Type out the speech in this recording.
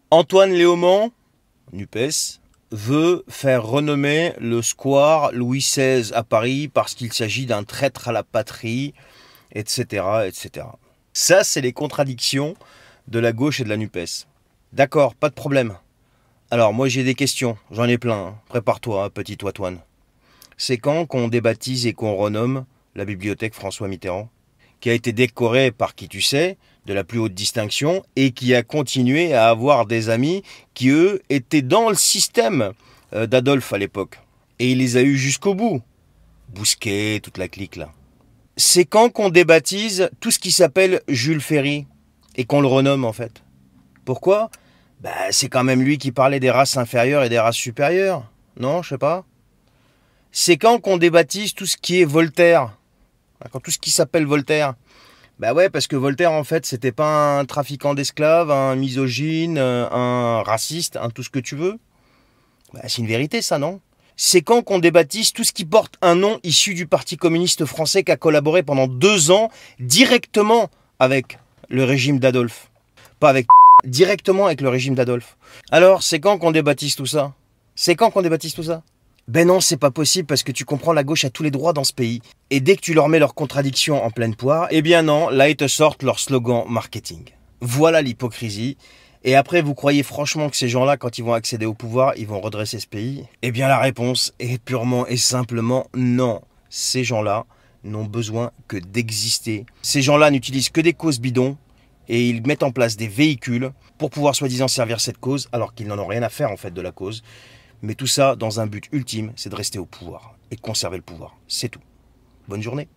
Antoine Léaumont, NUPES, veut faire renommer le square Louis XVI à Paris parce qu'il s'agit d'un traître à la patrie, etc., etc. Ça, c'est les contradictions de la gauche et de la NUPES. D'accord, pas de problème. Alors, moi j'ai des questions, j'en ai plein, hein. Prépare-toi, hein, petit Antoine. C'est quand qu'on débaptise et qu'on renomme la bibliothèque François Mitterrand, qui a été décorée par qui tu sais, de la plus haute distinction, et qui a continué à avoir des amis qui, eux, étaient dans le système d'Adolphe à l'époque. Et il les a eus jusqu'au bout. Bousquet, toute la clique là. C'est quand qu'on débaptise tout ce qui s'appelle Jules Ferry, et qu'on le renomme en fait. Pourquoi? Bah, c'est quand même lui qui parlait des races inférieures et des races supérieures. Non, je sais pas. C'est quand qu'on débaptise tout ce qui est Voltaire. Quand tout ce qui s'appelle Voltaire. Bah ouais, parce que Voltaire, en fait, c'était pas un trafiquant d'esclaves, un misogyne, un raciste, un tout ce que tu veux. Bah, c'est une vérité, ça, non? C'est quand qu'on débaptise tout ce qui porte un nom issu du Parti communiste français qui a collaboré pendant 2 ans directement avec le régime d'Adolphe. Pas avec directement avec le régime d'Adolphe. Alors, c'est quand qu'on débaptise tout ça? C'est quand qu'on débaptise tout ça? Ben non, c'est pas possible parce que tu comprends, la gauche a tous les droits dans ce pays. Et dès que tu leur mets leurs contradictions en pleine poire, eh bien non, là ils te sortent leur slogan marketing. Voilà l'hypocrisie. Et après, vous croyez franchement que ces gens-là, quand ils vont accéder au pouvoir, ils vont redresser ce pays? Eh bien la réponse est purement et simplement non. Ces gens-là n'ont besoin que d'exister. Ces gens-là n'utilisent que des causes bidons et ils mettent en place des véhicules pour pouvoir soi-disant servir cette cause alors qu'ils n'en ont rien à faire en fait de la cause. Mais tout ça dans un but ultime, c'est de rester au pouvoir et de conserver le pouvoir. C'est tout. Bonne journée.